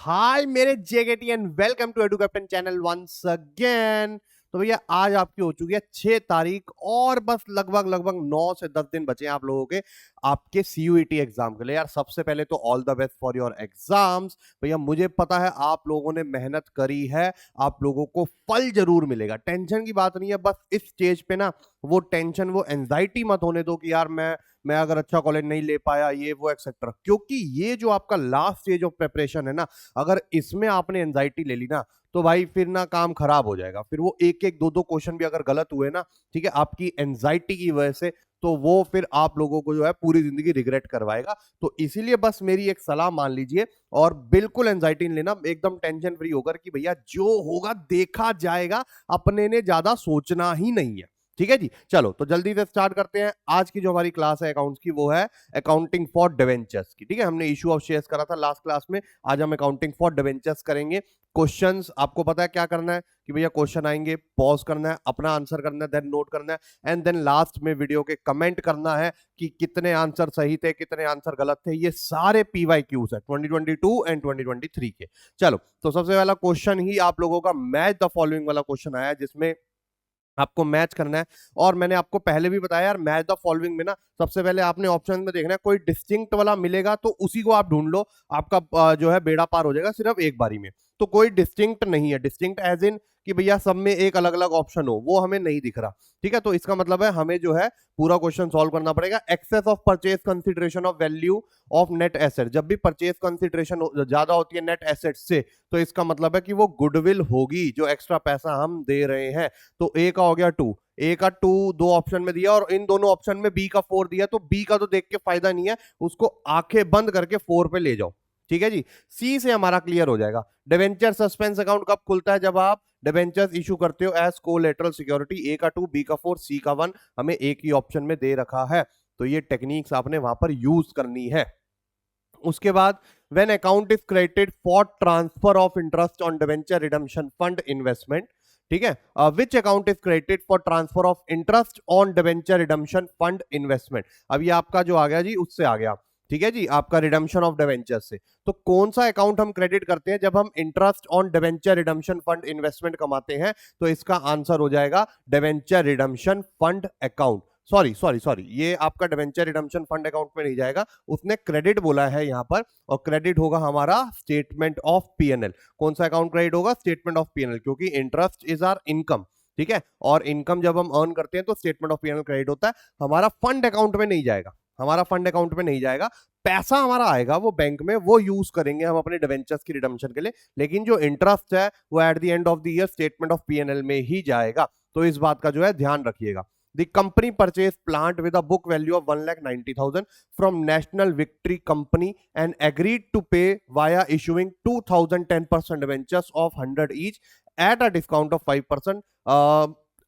हाय मेरे जेकेटी and welcome to Edu Captain channel once again. तो भैया आज आपकी हो चुकी है 6 तारीख और बस लगभग लगभग 9 से 10 दिन बचे हैं आप लोगों के आपके सीयूईटी एग्जाम के लिए। यार सबसे पहले तो all the best for your exams. भैया मुझे पता है आप लोगों ने मेहनत करी है, आप लोगों को फल जरूर मिलेगा, टेंशन की बात नहीं है। बस इस स्टेज पे ना वो टेंशन वो एंजाइटी मत होने दो कि यार मैं अगर अच्छा कॉलेज नहीं ले पाया ये वो एक्सेट्रा, क्योंकि ये जो आपका लास्ट स्टेज ऑफ प्रिपरेशन है ना, अगर इसमें आपने एंजाइटी ले ली ना तो भाई फिर ना काम खराब हो जाएगा। फिर वो एक एक दो दो क्वेश्चन भी अगर गलत हुए ना, ठीक है, आपकी एंजाइटी की वजह से, तो वो फिर आप लोगों को जो है पूरी जिंदगी रिग्रेट करवाएगा। तो इसीलिए बस मेरी एक सलाह मान लीजिए और बिल्कुल एंजाइटी नहीं लेना, एकदम टेंशन फ्री होकर कि भैया जो होगा देखा जाएगा, अपने ने ज्यादा सोचना ही नहीं है। ठीक है जी, चलो तो जल्दी से स्टार्ट करते हैं। आज की जो हमारी क्लास है अकाउंट्स की वो है अकाउंटिंग फॉर डिवेंचर्स की। ठीक है, हमने इशू ऑफ शेयर्स करा था लास्ट क्लास में, आज हम अकाउंटिंग फॉर डिवेंचर्स करेंगे। क्वेश्चंस आपको पता है क्या करना है कि भैया क्वेश्चन आएंगे, पॉज करना है, अपना आंसर करना है, देन नोट करना है एंड देन लास्ट में वीडियो के कमेंट करना है कि कितने आंसर सही थे कितने आंसर गलत थे। ये सारे पीवाईक्यूज है 2022 एंड 2023 के। चलो तो सबसे पहला क्वेश्चन ही आप लोगों का मैच द फॉलोइंग वाला क्वेश्चन आया, जिसमें आपको मैच करना है। और मैंने आपको पहले भी बताया यार, मैच द फॉलोइंग में ना सबसे पहले आपने ऑप्शन में देखना है कोई डिस्टिंक्ट वाला मिलेगा तो उसी को आप ढूंढ लो, आपका जो है बेड़ा पार हो जाएगा सिर्फ एक बारी में। तो कोई डिस्टिंक्ट नहीं है, डिस्टिंक्ट एज इन कि भैया सब में एक अलग अलग ऑप्शन हो, वो हमें नहीं दिख रहा। ठीक है, तो इसका मतलब है हमें जो है पूरा क्वेश्चन सॉल्व करना पड़ेगा। Excess of purchase consideration of value of net asset, जब भी परचेज कंसिडरेशन ज्यादा होती है नेट एसेट से, तो इसका मतलब है कि वो गुडविल होगी जो एक्स्ट्रा पैसा हम दे रहे हैं। तो ए का हो गया 2, ए का 2 दो ऑप्शन में दिया और इन दोनों ऑप्शन में बी का 4 दिया, तो बी का तो देख के फायदा नहीं है, उसको आंखें बंद करके 4 पे ले जाओ। ठीक है जी, सी से हमारा क्लियर हो जाएगा। डिवेंचर सस्पेंस अकाउंट कब खुलता है? जब आप डिवेंचर्स इशू करते हो एज कोलेटरल सिक्योरिटी। ए का 2, बी का 4, सी का 1 हमें एक ही ऑप्शन में दे रखा है, तो ये टेक्निक्स आपने वहां पर यूज करनी है। उसके बाद when account is credited for transfer of interest on debenture redemption fund investment. ठीक है, which account is credited for transfer of interest on debenture redemption fund investment. अब ये आपका जो आ गया जी उससे आ गया, ठीक है जी, आपका रिडम्पशन ऑफ डिवेंचर से। तो कौन सा अकाउंट हम क्रेडिट करते हैं जब हम interest on debenture redemption fund investment कमाते हैं? तो इसका आंसर हो जाएगा debenture redemption fund account. Sorry sorry sorry, ये आपका डिवेंचर रिडम्पशन फंड अकाउंट में नहीं जाएगा, उसने क्रेडिट बोला है यहां पर, और क्रेडिट होगा हमारा स्टेटमेंट ऑफ पीएनएल। कौन सा अकाउंट क्रेडिट होगा? स्टेटमेंट ऑफ पीएनएल, क्योंकि इंटरेस्ट इज आर इनकम। ठीक है, और इनकम जब हम अर्न करते हैं तो स्टेटमेंट ऑफ पीएनएल क्रेडिट होता है, हमारा फंड अकाउंट में नहीं जाएगा, हमारा फंड अकाउंट में नहीं जाएगा। पैसा हमारा आएगा वो बैंक में, वो यूज करेंगे हम अपने डिवेंचर्स की रिडम्पशन के लिए, लेकिन जो इंटरेस्ट है वो at the end of the year statement of PNL में ही जाएगा। तो इस बात का जो है ध्यान रखिएगा। The company purchased plant with a book value of 1,90,000 from National Victory Company and agreed to pay via issuing 2,000 10% debentures of 100 each at a discount of 5%.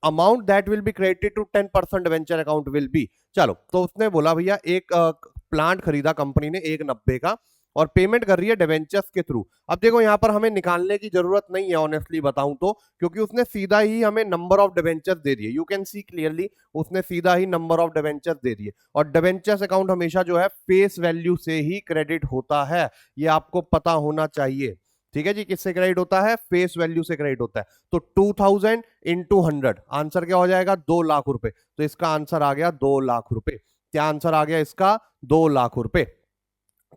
Amount that will be credited to 10% debenture account will be। चलो तो उसने बोला भैया एक plant खरीदा company ने 1,90 का और पेमेंट कर रही है डिवेंचर्स के थ्रू। अब देखो यहां पर हमें निकालने की जरूरत नहीं है ऑनेस्टली बताऊं तो, क्योंकि उसने सीधा ही हमें नंबर ऑफ डिवेंचर्स दे दिए। यू कैन सी क्लियरली, उसने सीधा ही नंबर ऑफ डिवेंचर्स दे दिए। और डिवेंचर्स अकाउंट हमेशा जो है फेस वैल्यू से ही क्रेडिट होता है, ये आपको पता होना चाहिए। ठीक है जी, किससे क्रेडिट होता है? फेस वैल्यू से क्रेडिट होता है। तो 2000 इंटू 100 आंसर क्या हो जाएगा? 2 लाख रुपए। तो इसका आंसर आ गया 2 लाख रुपए। क्या आंसर आ गया इसका? 2 लाख रुपए।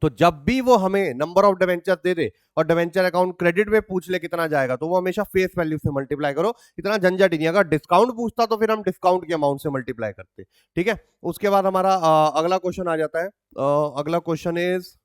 तो जब भी वो हमें नंबर ऑफ डिवेंचर दे दे और डिवेंचर अकाउंट क्रेडिट में पूछ ले कितना जाएगा, तो वो हमेशा फेस वैल्यू से मल्टीप्लाई करो, इतना झंझट ही नहीं। अगर डिस्काउंट पूछता तो फिर हम डिस्काउंट के अमाउंट से मल्टीप्लाई करते। ठीक है, उसके बाद हमारा अगला क्वेश्चन आ जाता है। अगला question is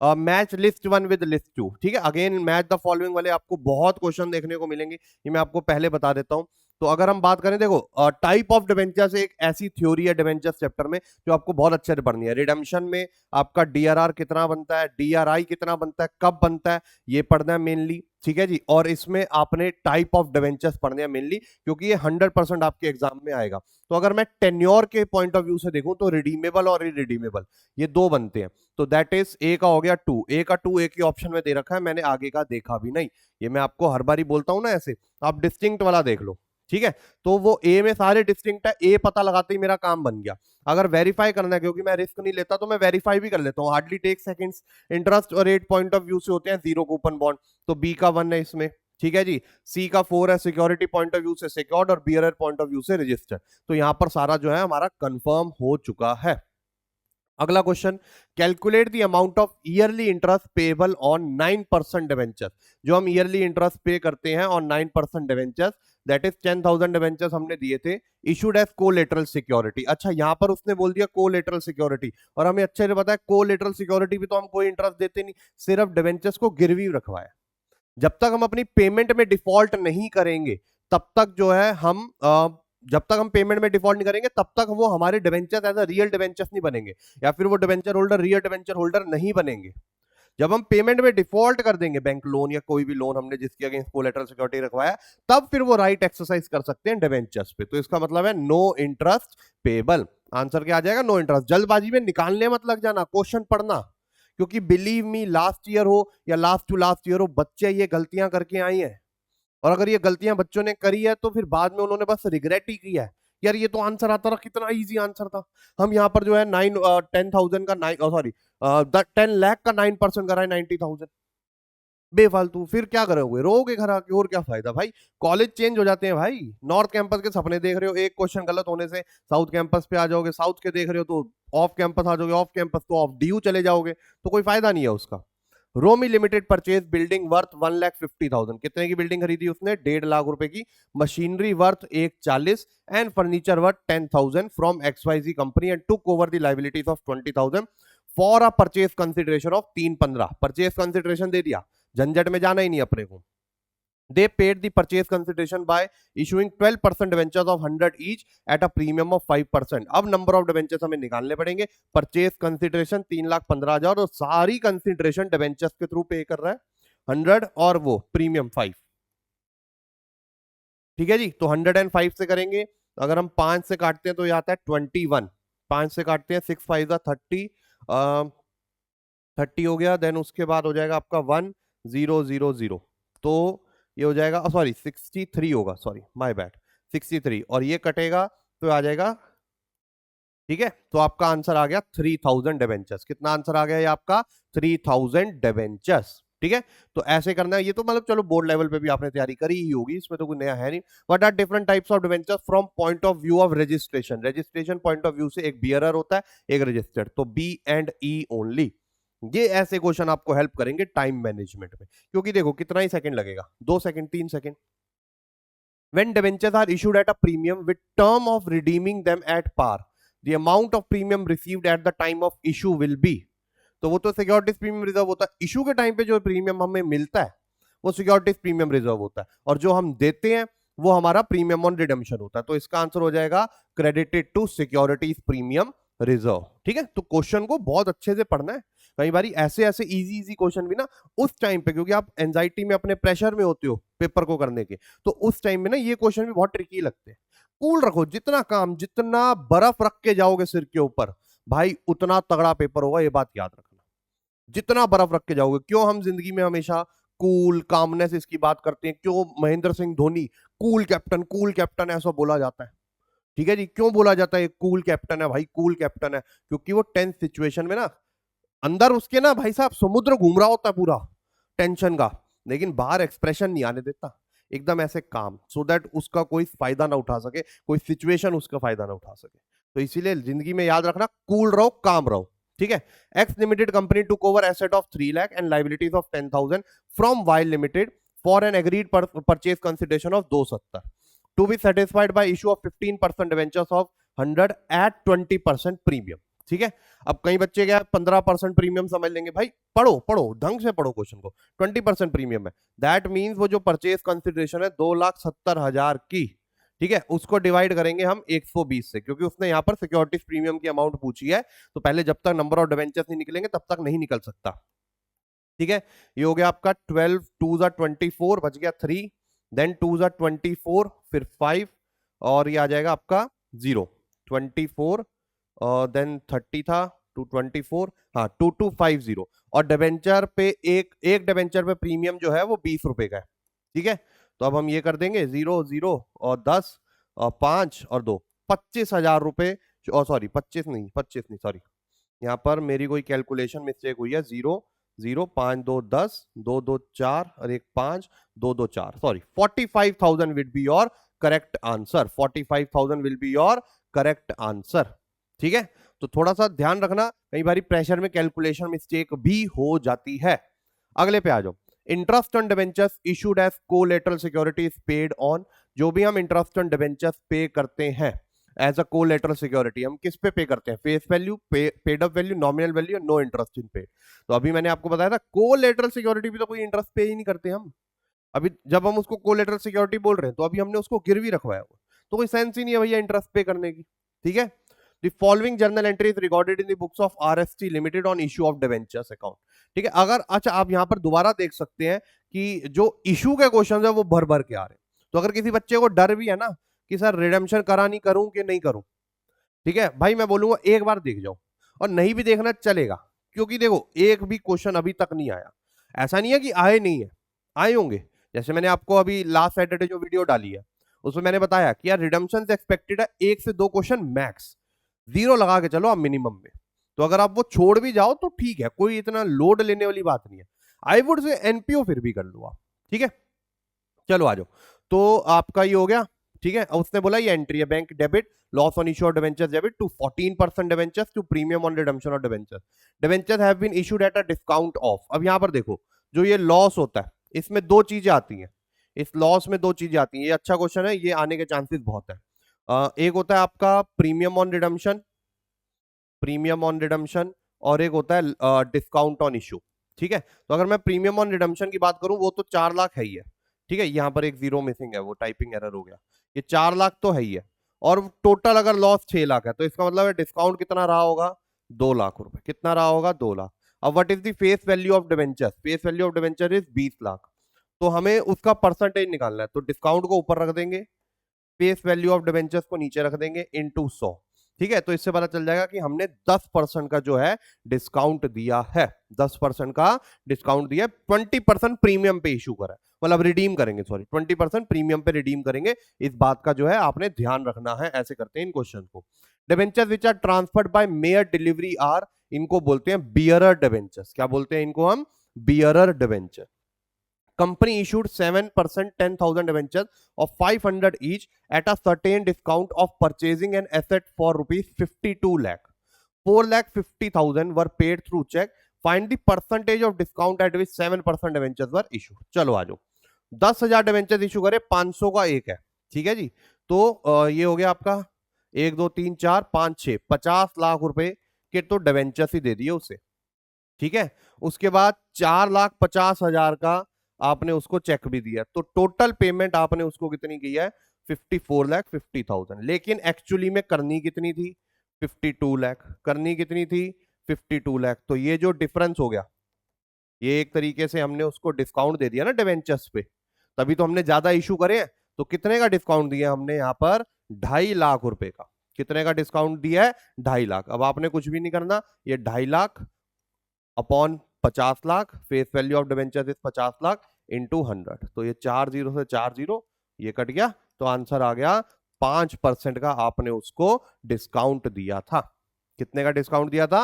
match list 1 with list 2। ठीक है, अगेन मैच द फॉलोइंग वाले आपको बहुत क्वेश्चन देखने को मिलेंगे, ये मैं आपको पहले बता देता हूं। तो अगर हम बात करें, देखो टाइप ऑफ डिवेंचर से एक ऐसी थ्योरी है डिवेंचर चैप्टर में जो आपको बहुत अच्छे से पढ़नी है। रिडम्पशन में आपका डीआरआर कितना बनता है, डीआरआई कितना बनता है, कब बनता है, ये पढ़ना है मेनली। ठीक है जी, और इसमें आपने टाइप ऑफ डिवेंचर्स पढ़ने हैं मेनली, क्योंकि ये 100% आपके एग्जाम में आएगा। तो अगर मैं टेन्योर के पॉइंट ऑफ व्यू से देखूं तो रिडीमेबल और इरिडीमेबल ये दो बनते हैं। तो दैट इज ए का हो गया 2, ए का 2 एक ही ऑप्शन में दे रखा है, मैंने आगे का देखा भी नहीं, ये मैं आपको हर बारी बोलता हूं ना ऐसे। आप डिस्टिंक्ट वाला देख लो। ठीक है, तो वो ए में सारे डिस्टिंक्ट है, ए पता लगाते ही मेरा काम बन गया। अगर वेरीफाई करना है, क्योंकि मैं रिस्क नहीं लेता, तो मैं वेरीफाई भी कर लेता हूँ, हार्डली टेक सेकंड्स। इंटरेस्ट और रेट पॉइंट ऑफ व्यू से होते हैं जीरो कूपन बॉन्ड, तो बी का 1 है इसमें, ठीक है जी। सी का 4 है, सिक्योरिटी पॉइंट ऑफ व्यू से सिक्योर्ड और बियरर पॉइंट ऑफ व्यू से रजिस्टर्ड। तो यहां पर सारा जो है हमारा कंफर्म हो चुका है। अगला question, calculate the amount of yearly interest payable on 9% debenture. जो हम ईयरली इंटरेस्ट पे करते हैं on 9% debentures, that is 10,000 debentures हमने दिए थे, इशूड एज कोलेटरल सिक्योरिटी। अच्छा, यहां पर उसने बोल दिया कोलेटरल सिक्योरिटी, और हमें अच्छे से पता है कोलेटरल सिक्योरिटी भी तो हम कोई इंटरेस्ट देते नहीं, सिर्फ डिवेंचर्स को गिरवी रखवाया। जब तक हम अपनी पेमेंट में डिफॉल्ट नहीं करेंगे, तब तक जो है हम जब तक हम पेमेंट में डिफॉल्ट नहीं करेंगे, तब तक वो हमारे debentures as a real debentures नहीं बनेंगे, या फिर वो debenture holder real debenture holder नहीं बनेंगे। जब हम पेमेंट में डिफॉल्ट कर देंगे, बैंक लोन या कोई भी लोन हमने जिसके अगेंस्ट कोलेटरल सिक्योरिटी रखवाया, तब फिर वो राइट एक्सरसाइज कर सकते हैं डिवेंचर्स पे। तो इसका मतलब है नो इंटरेस्ट पेबल। आंसर क्या आ जाएगा? No interest. जल्दबाजी में निकालने मत लग जाना, क्वेश्चन पढ़ना, क्योंकि बिलीव मी, लास्ट ईयर हो या लास्ट टू लास्ट ईयर हो, बच्चे ये गलतियां करके आई हैं, और अगर ये गलतियां बच्चों ने करी है तो फिर बाद में उन्होंने बस रिग्रेट ही किया है, यार ये तो आंसर आता रहा, कितना इजी आंसर था। हम यहाँ पर जो है 10,000 का 9 सॉरी 10 लाख का 9% करा है 90,000, बेफालतू। फिर क्या करोगे? रोगे घर आके, और क्या फायदा भाई। कॉलेज चेंज हो जाते हैं भाई। नॉर्थ कैंपस के सपने देख रहे हो, एक क्वेश्चन गलत होने से साउथ कैंपस पे आ जाओगे, साउथ के देख रहे हो तो ऑफ कैंपस आ जाओगे, ऑफ कैंपस तो ऑफ ड्यू चले जाओगे, तो कोई फायदा नहीं है उसका। रोमी लिमिटेड परचेज बिल्डिंग वर्थ 1,50,000। कितने की बिल्डिंग खरीदी उसने? 1.5 लाख रुपए की। Machinery worth 140 and furniture worth 10,000 from XYZ company and took over the liabilities of 20,000 for a purchase consideration of 315। Purchase consideration दे दिया, झंझट में जाना ही नहीं अपने को। They paid the purchase consideration by issuing 12% debentures of 100 each at a premium of 5%। अब number of debentures हमें निकालने पड़ेंगे। परचेज कंसिडरेशन 3,15,000 और सारी कंसिडरेशन डिवेंचर्स के थ्रू पे कर रहा है 100 और वो प्रीमियम 5। ठीक है जी, तो 105 से करेंगे, अगर हम 5 से काटते हैं तो ये आता है 21। 5 से काटते हैं 6 5 30, 30 हो गया। देन उसके बाद हो जाएगा आपका 1000, तो ये हो जाएगा, सॉरी 63 होगा, सॉरी माय बैड, 63, और ये कटेगा तो आ जाएगा। ठीक है, तो आपका आंसर आ गया 3,000 डिवेंचर्स। कितना आंसर आ गया ये आपका? 3,000 डिवेंचर्स। ठीक है, तो ऐसे करना है। ये तो मतलब चलो बोर्ड लेवल पे भी आपने तैयारी करी ही होगी, इसमें तो कोई नया है नहीं। What are different types of debentures from point of view of registration. Registration point of view से एक बियरर होता है, एक रजिस्टर्ड, तो बी एंड ई ओनली। ये ऐसे क्वेश्चन आपको हेल्प करेंगे टाइम मैनेजमेंट में, क्योंकि देखो कितना ही सेकंड लगेगा, 2 second 3 second. When debentures are issued at a premium with term of redeeming them at par, the amount of premium received at the time of issue will be। तो वो तो securities premium reserve होता है। Issue के time पे जो premium हमें मिलता है वो सिक्योरिटीज प्रीमियम रिजर्व होता है, और जो हम देते हैं वो हमारा प्रीमियम ऑन रिडेम्पशन होता है। तो इसका आंसर हो जाएगा credited to securities premium reserve. ठीक है, तो क्वेश्चन को बहुत अच्छे से पढ़ना है। कई बार ऐसे ऐसे इजी इजी क्वेश्चन भी ना उस टाइम पे, क्योंकि आप एंजाइटी में अपने प्रेशर में होते हो पेपर को करने के, तो उस टाइम में ना ये क्वेश्चन भी बहुत ट्रिकी लगते हैं। कूल रखो, जितना काम, जितना बर्फ रख के जाओगे सिर के ऊपर भाई, उतना तगड़ा पेपर होगा, ये बात याद रखना। जितना बर्फ रख के जाओगे। क्यों हम जिंदगी में हमेशा कूल कामनेस इसकी बात करते हैं? क्यों महेंद्र सिंह धोनी कूल कैप्टन ऐसा बोला जाता है? ठीक है जी, क्यों बोला जाता है कूल कैप्टन है भाई, कूल कैप्टन है? क्योंकि वो टेंस सिचुएशन में ना, अंदर उसके ना भाई साहब समुद्र घूम रहा होता है पूरा टेंशन का, लेकिन बाहर एक्सप्रेशन नहीं आने देता, एकदम ऐसे काम, सो दैट उसका कोई फायदा ना उठा सके, कोई सिचुएशन उसका फायदा ना उठा सके। तो इसीलिए जिंदगी में याद रखना, कूल रहो, काम रहो। ठीक है, X limited company took over asset of 3 lakh and liabilities of 10,000 from Y limited for an agreed purchase consideration of 270 to be satisfied by issue of 15% debentures of 100 at 20% premium. ठीक है, अब कई बच्चे क्या 15% प्रीमियम समझ लेंगे, भाई पढ़ो पढ़ो ढंग से पढ़ो क्वेश्चन को। 20% प्रीमियम है, दैट मींस वो जो परचेज कंसिडरेशन है 2,70,000 की, ठीक है, उसको डिवाइड करेंगे हम 120 से, क्योंकि उसने यहाँ पर सिक्योरिटीज प्रीमियम की अमाउंट पूछी है, तो पहले जब तक नंबर ऑफ डिवेंचर्स नहीं निकलेंगे तब तक नहीं निकल सकता। ठीक है, ये हो गया आपका 12 2 24, बच गया 3, देन 2 24, फिर 5, और ये आ जाएगा आपका 0 24, देन 30 था 224, हाँ 2250, और डिवेंचर पे एक डिवेंचर पे प्रीमियम जो है वो 20 रुपए का है। ठीक है, तो अब हम ये कर देंगे 0 0 और 10 और 5 और 2, 25,000 रुपए। और सॉरी 25 नहीं सॉरी, यहाँ पर मेरी कोई कैलकुलेशन मिस्टेक हुई है। 0 0 5 2 10 2 2 4 और 1 5 2 2 4, sorry 45,000 will be your correct answer. 45,000 will be your correct answer. ठीक है, तो थोड़ा सा ध्यान रखना, कई बार प्रेशर में कैलकुलेशन मिस्टेक भी हो जाती है। अगले पे आ जाओ। Interest on debentures issued as collateral securities paid on. जो भी हम इंटरेस्ट ऑन डिबेंचर्स पे करते हैं एज अ कोलेटरल सिक्योरिटी, हम किस पे पे करते हैं? Face value, paid up value, nominal value, no interest in paid. तो अभी मैंने आपको बताया था कोलेटरल सिक्योरिटी भी तो कोई इंटरेस्ट पे ही नहीं करते हम। अभी जब हम उसको कोलेटरल सिक्योरिटी बोल रहे हैं तो अभी हमने उसको गिरवी रखवाया हुआ, तो कोई सेंस ही नहीं है भैया इंटरेस्ट पे करने की। ठीक है, The following journal entry is recorded in the books of RST Limited on issue of debentures account। ठीक है, अगर अच्छा आप यहां पर दोबारा देख सकते हैं कि जो इशू के क्वेश्चन है वो भर भर के आ रहे हैं। तो अगर किसी बच्चे को डर भी है ना कि सर रिडेम्पशन करा नहीं करूं कि नहीं करूं, ठीक है भाई, मैं बोलूंगा एक बार देख जाओ, और नहीं भी देखना चलेगा, क्योंकि देखो एक भी क्वेश्चन अभी तक नहीं आया। ऐसा नहीं है कि आए नहीं है, आए होंगे। जैसे मैंने आपको अभी लास्ट सैटरडे जो वीडियो डाली है उसमें मैंने बताया कि यार रिडम्पशन से एक्सपेक्टेड है 1 से 2 क्वेश्चन मैक्स, 0 लगा के चलो आप मिनिमम में। तो अगर आप वो छोड़ भी जाओ तो ठीक है, कोई इतना लोड लेने वाली बात नहीं है। आई वुड से एनपीओ फिर भी कर लो आप। ठीक है, चलो आ जाओ। तो आपका ये हो गया। ठीक है, उसने बोला ये एंट्री है, bank debit loss on issue of debentures debit to 14% debentures to premium on redemption of debentures. Debentures have been issued at a discount of. अब यहां पर देखो जो ये लॉस होता है इसमें दो चीजें आती हैं, इस लॉस में दो चीजें आती हैं। ये अच्छा क्वेश्चन है, ये आने के चांसेस बहुत है। एक होता है आपका premium on redemption, premium on redemption, और एक होता है डिस्काउंट ऑन इशू। ठीक है, तो अगर मैं प्रीमियम ऑन रिडम्पशन की बात करूं वो तो 4 लाख है ही है। ठीक है, यहां पर एक 0 मिसिंग है, वो टाइपिंग एरर हो गया। ये 4 लाख तो है ही है, और टोटल अगर लॉस 6 लाख है तो इसका मतलब है डिस्काउंट कितना रहा होगा? 2 लाख रुपए। कितना रहा होगा? 2 लाख। अब what is the face value of debenture? Face value of debenture is 20 lakh. तो हमें उसका परसेंटेज निकालना है, तो डिस्काउंट को ऊपर रख देंगे, फेस वैल्यू ऑफ डिबेंचर्स को नीचे रख देंगे इनटू 100। ठीक है, तो इससे पता चल जाएगा कि हमने 10% का जो है डिस्काउंट दिया है, 10% का डिस्काउंट दिया है। 20% प्रीमियम पे इशू करा है, मतलब रिडीम करेंगे, सॉरी 20% प्रीमियम पे रिडीम करेंगे। इस बात का जो है आपने ध्यान रखना है, ऐसे करते हैं इन क्वेश्चन को। Debentures which are transferred by mere delivery are, इनको बोलते हैं बियरर डिबेंचर्स। क्या बोलते हैं इनको हम? Bearer debenture. Company issued 7% 10,000 debentures of 500 each at a certain discount of purchasing an asset for rupees 52 lakh. 4,50,000 were paid through check. Find the percentage of discount at which 7% debentures were issued. चलो आ जाओ। 10,000 debentures issue करे, 500 का एक है। ठीक है जी, तो ये हो गया आपका 1 2 3 4 5 6, 50 लाख रुपए के तो डिवेंचर्स ही दे दिए उसे। ठीक है, उसके बाद 4,50,000 का आपने उसको चेक भी दिया, तो टोटल पेमेंट आपने उसको कितनी की है? 54,50,000। लेकिन एक्चुअली में करनी कितनी थी? 52 लाख। करनी कितनी थी? 52 लाख। तो ये जो डिफरेंस हो गया, ये एक तरीके से हमने उसको डिस्काउंट दे दिया ना डिवेंचर्स पे, तभी तो हमने ज्यादा इशू करे हैं। तो कितने का डिस्काउंट दिया हमने यहाँ पर? 2.5 लाख रुपए का। कितने का डिस्काउंट दिया है? 2.5 लाख। अब आपने कुछ भी नहीं करना, ये 2.5 lakh upon 50 lakh, face value of debentures is 50 lakh into 100। तो ये 4 0 से 4 0 ये कट गया, तो आंसर आ गया 5% का आपने उसको डिस्काउंट दिया था। कितने का डिस्काउंट दिया था?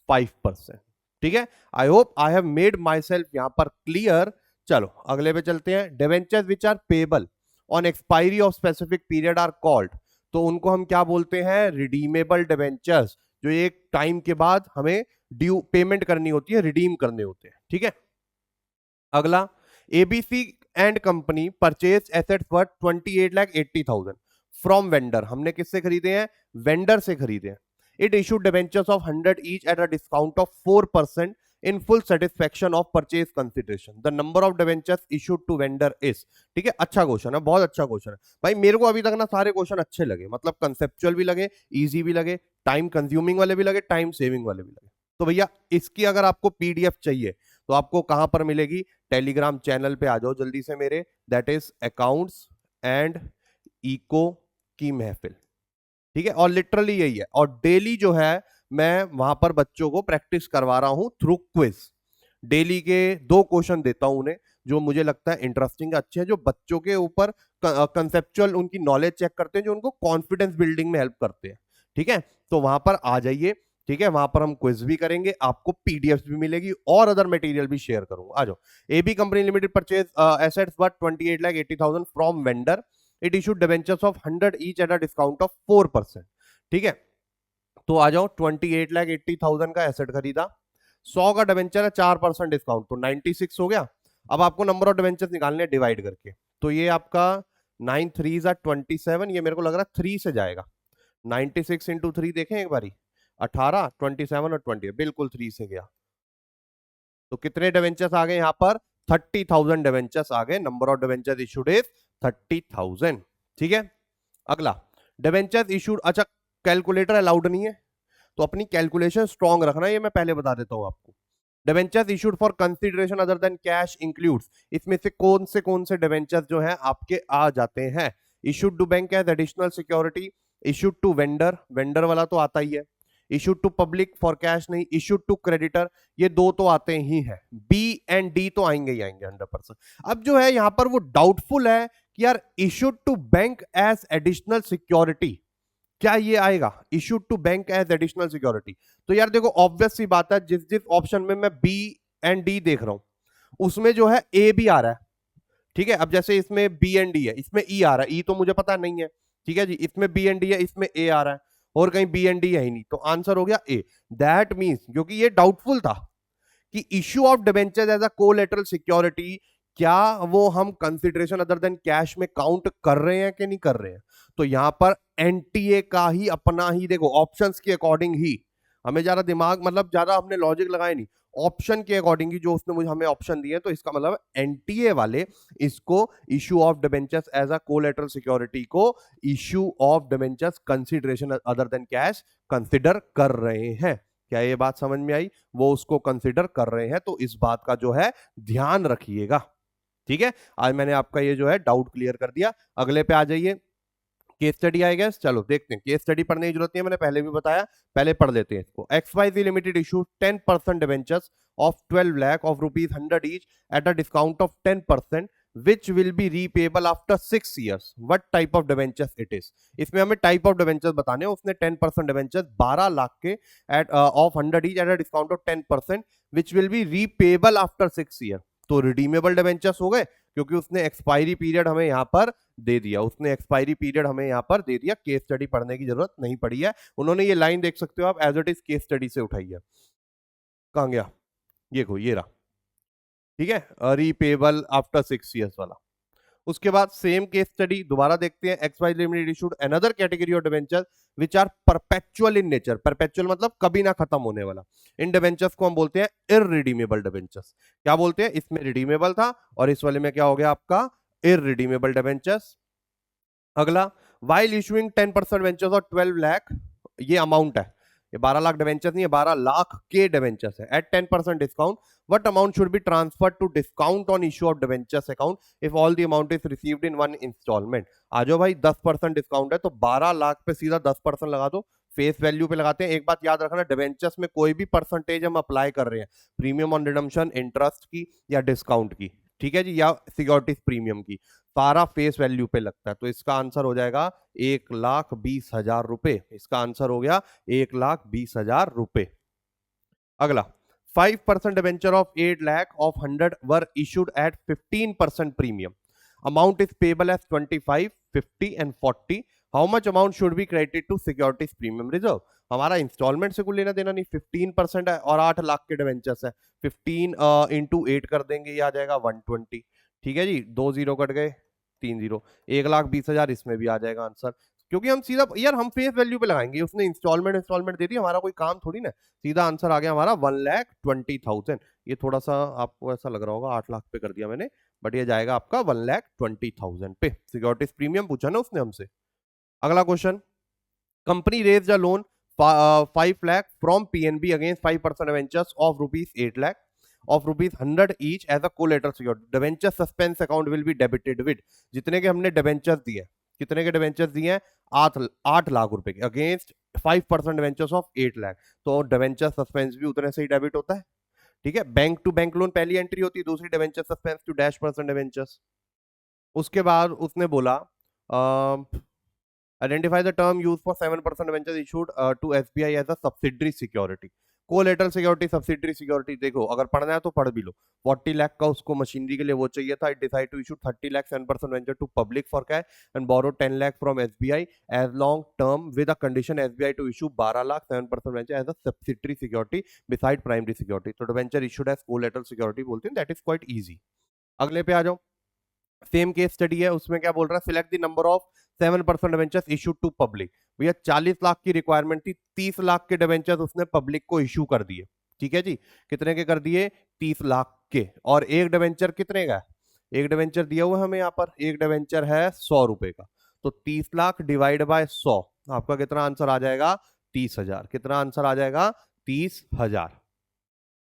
5%। ठीक है, I hope I have made myself यहां पर क्लियर। चलो अगले पे चलते हैं। Debentures which are payable on expiry of specific period are called. तो उनको हम क्या बोलते हैं? रिडीमेबल डिवेंचर्स, जो एक टाइम के बाद हमें ड्यू पेमेंट करनी होती है, रिडीम करने होते हैं। ठीक है, अगला ABC and company purchase assets worth 28,80,000 from vendor. हमने किससे खरीदे हैं? वेंडर से खरीदे हैं। It issued debentures of 100 each at a discount of 4% in full satisfaction of purchase consideration. The number of debentures issued to vendor is. ठीक है, अच्छा क्वेश्चन है, बहुत अच्छा क्वेश्चन है भाई। मेरे को अभी तक ना सारे क्वेश्चन अच्छे लगे, मतलब कंसेप्चुअल भी लगे, इजी भी लगे, टाइम कंज्यूमिंग वाले भी लगे, टाइम सेविंग वाले भी लगे। तो भैया इसकी अगर आपको पीडीएफ चाहिए तो आपको कहां पर मिलेगी? टेलीग्राम चैनल पे आ जाओ जल्दी से मेरे, that is accounts and eco की महफिल। ठीक है, और लिटरली यही है, और डेली जो है मैं वहां पर बच्चों को प्रैक्टिस करवा रहा हूं थ्रू क्विज। डेली के 2 क्वेश्चन देता हूं उन्हें, जो मुझे लगता है इंटरेस्टिंग अच्छे हैं, जो बच्चों के ऊपर कंसेप्चुअल उनकी नॉलेज चेक करते हैं, जो उनको कॉन्फिडेंस बिल्डिंग में हेल्प करते हैं। ठीक है, तो वहां पर आ जाइए। ठीक है, वहां पर हम क्विज भी करेंगे, आपको पीडीएफ भी मिलेगी और अदर मटेरियल भी शेयर करूंगा। आ जाओ। AB company limited purchase assets worth 28,80,000 from vendor. It issued debentures of 100 each at a discount of 4%। ठीक है, तो आ जाओ। 28,80,000 का एसेट खरीदा, 100 का डिबेंचर है, 4% डिस्काउंट, तो 96 हो गया। अब आपको नंबर ऑफ डिबेंचर्स निकालने डिवाइड करके, तो ये आपका 9 3 27, ये मेरे को लग रहा है 3 से जाएगा। 96 इंटू 3 देखें एक बारी, 18, 27 और 20, बिल्कुल 3 से गया। तो कितने डिवेंचर्स आ गए यहां पर? 30,000 डिवेंचर्स आ गए। Number of debentures issued is 30,000। ठीक है, अगला डिवेंचर्स इशूड। अच्छा, कैलकुलेटर अलाउड नहीं है, तो अपनी कैलकुलेशन स्ट्रॉन्ग रखना, ये मैं पहले बता देता हूं आपको। Debentures issued for consideration other than cash includes, इसमें से कौन से डिवेंचर्स जो है आपके आ जाते हैं? Issued to bank as additional security, issued to vendor, vendor वाला तो आता ही है। Issued to public for cash नहीं, इशूड टू क्रेडिटर, ये दो तो आते ही हैं। बी एंड डी तो आएंगे ही आएंगे 100%। अब जो है यहां पर वो डाउटफुल है कि यार issued to bank as additional security, क्या ये आएगा? Issued to bank as additional security. तो यार देखो, ऑब्वियस सी बात है, जिस जिस ऑप्शन में मैं बी एंड डी देख रहा हूं उसमें जो है ए भी आ रहा है। ठीक है, अब जैसे इसमें बी एंड डी है, इसमें ई आ रहा है, ई तो मुझे पता नहीं है। ठीक है जी, इसमें बी एंड डी है, इसमें ए आ रहा है, और कहीं बी एंड डी है ही नहीं, तो आंसर हो गया ए। दैट मीन्स, क्योंकि ये डाउटफुल था कि issue of debenture as a collateral security, क्या वो हम कंसिडरेशन अदर देन कैश में काउंट कर रहे हैं कि नहीं कर रहे हैं, तो यहां पर एनटीए का ही अपना ही देखो, ऑप्शंस के अकॉर्डिंग ही, हमें ज्यादा दिमाग मतलब ज्यादा हमने लॉजिक लगाया नहीं, ऑप्शन के अकॉर्डिंग ही जो उसने मुझे हमें ऑप्शन दिए, तो इसका मतलब एनटीए वाले इसको issue of debentures as a collateral security को issue of debentures consideration other than cash consider कर रहे हैं। क्या ये बात समझ में आई? वो उसको कंसिडर कर रहे हैं, तो इस बात का जो है ध्यान रखिएगा। ठीक है, आज मैंने आपका ये जो है डाउट क्लियर कर दिया। अगले पे आ जाइए, केस स्टडी आएगा। चलो देखते हैं, केस स्टडी पढ़ने की जरूरत नहीं है, मैंने पहले भी बताया, पहले पढ़ लेते हैं इसको। XYZ limited issue 10% debentures of 12 lakh of rupees 100 each at a discount of 10%, which will be repayable after 6 years. What type of debentures it is? इसमें हमें टाइप ऑफ डिवेंचर्स बताने हैं। उसने 10% डिवेंचर्स 12 लाख के at of 100 each at a discount of 10%, which will be repayable after 6 year। तो redeemable debentures हो गए, क्योंकि उसने एक्सपायरी पीरियड हमें यहां पर दे दिया, उसने एक्सपायरी पीरियड हमें यहां पर दे दिया। केस स्टडी पढ़ने की जरूरत नहीं पड़ी है। उन्होंने ये लाइन देख सकते हो आप, as it is case study से उठाई है। कहां गया ये? को ये रहा। ठीक है, रीपेबल आफ्टर 6 इयर्स वाला। उसके बाद सेम केस स्टडी दोबारा देखते हैं। XY limited issued another category of debenture which are perpetual in nature. Perpetual मतलब कभी ना खत्म होने वाला। इन डिवेंचर्स को हम बोलते हैं इररिडीमेबल डिवेंचर्स। क्या बोलते हैं? इसमें रिडीमेबल था और इस वाले में क्या हो गया आपका? Irredeemable debentures. अगला, वाइल इशूइंग 10% वेंचर्स और 12 लाख, ये अमाउंट है, ये 12 लाख डिवेंचर्स नहीं है, 12 लाख के डिवेंचर्स है। एट 10% डिस्काउंट, what amount should be transferred to discount on issue of debentures account if all the amount is received in one instalment. आ जाओ भाई, 10% डिस्काउंट है, तो 12 लाख पे सीधा 10% लगा दो, फेस वैल्यू पे लगाते हैं। एक बात याद रखना, डिवेंचर्स में कोई भी परसेंटेज हम अप्लाई कर रहे हैं, प्रीमियम ऑन रिडम्पशन, इंटरेस्ट की या डिस्काउंट की, ठीक है जी, या सिक्योरिटीज प्रीमियम की, सारा फेस वैल्यू पे लगता है। तो इसका आंसर हो जाएगा 1,20,000 रुपए। इसका आंसर हो गया 1,20,000 रुपए। अगला, 5% debenture of 8 lakh of 100 were issued at 15% premium. Amount is payable as 25, 50 and 40। How much amount should be credited to securities premium reserve? हमारा इंस्टॉलमेंट से कोई लेना देना नहीं, 15% है और 8 लाख के डिवेंचर्स है, 15 इंटू 8 कर देंगे, ये आ जाएगा 120। ठीक है जी, 2 जीरो कट गए, 3 जीरो, 1,20,000 इसमें भी आ जाएगा आंसर। क्योंकि हम सीधा यार हम फेस वैल्यू पे लगाएंगे, उसने इंस्टॉलमेंट दे दी, हमारा कोई काम थोड़ी ना। सीधा आंसर आ गया हमारा 1,20,000। ये थोड़ा सा आपको ऐसा लग रहा होगा 8 लाख पे कर दिया मैंने, बट ये जाएगा आपका 1,20,000 पे। सिक्योरिटीज प्रीमियम पूछा ना उसने हमसे। अगला question, company raise a loan 5 lakh from PNB against 5% ventures of rupees 8 lakh of rupees 100 each as a collateral security. Debenture suspense account will be debited with, जितने के हमने डिवेंचर्स दिए, कितने के डिवेंचर्स दिए हैं? 8 लाख रुपए के अगेंस्ट 5% डिवेंचर्स ऑफ 8 लाख। तो डिवेंचर सस्पेंस भी उतने से ही डेबिट होता है। ठीक है, बैंक टू बैंक लोन पहली एंट्री होती है, दूसरी debenture suspense to dash person debentures. उसके बाद उसने बोला identify the term use for 7% debentures issued to SBI as a subsidiary security. Collateral security, subsidiary security, देखो अगर पढ़ना है तो पढ़ भी लो। 40 लाख का उसको मशीनरी के लिए वो चाहिए था। It decide to issue 30 lakh 7% venture to public for cash and borrow 10 lakh from SBI as long term with a condition SBI to issue 12 lakh 7% venture as a subsidiary security beside primary security. तो debenture issued as collateral security बोलते हैं, that is quite easy. अगले पे आ जाओ, same case study है, उसमें क्या बोल रहा है, select the number of 7% debentures issued to public. भैया 40 लाख की रिक्वायरमेंट थी, 30 लाख के डिवेंचर्स उसने पब्लिक को इशू कर दिए। ठीक है जी, कितने के कर दिए, 30 लाख के। और एक डिवेंचर कितने का है, एक डिवेंचर दिया हुआ है हमें यहाँ पर, एक डिवेंचर है 100 रुपए का। तो 30 लाख डिवाइड बाय 100, आपका कितना आंसर आ जाएगा, 30,000। कितना आंसर आ जाएगा, 30,000।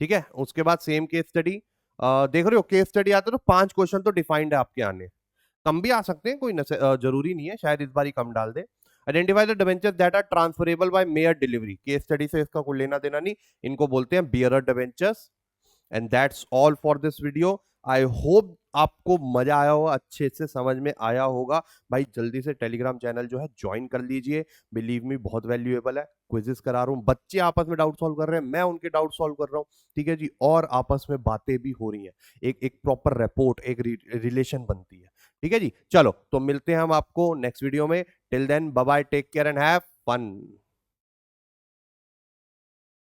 ठीक है, उसके बाद सेम केस स्टडी, देख रहे हो केस स्टडी आते तो 5 क्वेश्चन तो डिफाइंड है आपके आने, कम भी आ सकते हैं, कोई जरूरी नहीं है, शायद इस बार ही कम डाल दे। Identify the debentures that are transferable by mere delivery. Case study से इसका कोई लेना देना नहीं, इनको बोलते हैं bearer debentures. And that's all for this video. I hope आपको मजा आया होगा, अच्छे से समझ में आया होगा। भाई जल्दी से टेलीग्राम चैनल जो है ज्वाइन कर लीजिए, बिलीव मी बहुत वैल्यूएबल है। क्विजेस करा रहा हूँ, बच्चे आपस में डाउट सॉल्व कर रहे हैं, मैं उनके डाउट सॉल्व कर रहा हूँ। ठीक है जी, और आपस में बातें भी हो रही हैं, एक एक प्रॉपर रिपोर्ट, एक रिलेशन बनती है। ठीक है जी, चलो तो मिलते हैं हम आपको नेक्स्ट वीडियो में। Till then bye bye, take care and have fun.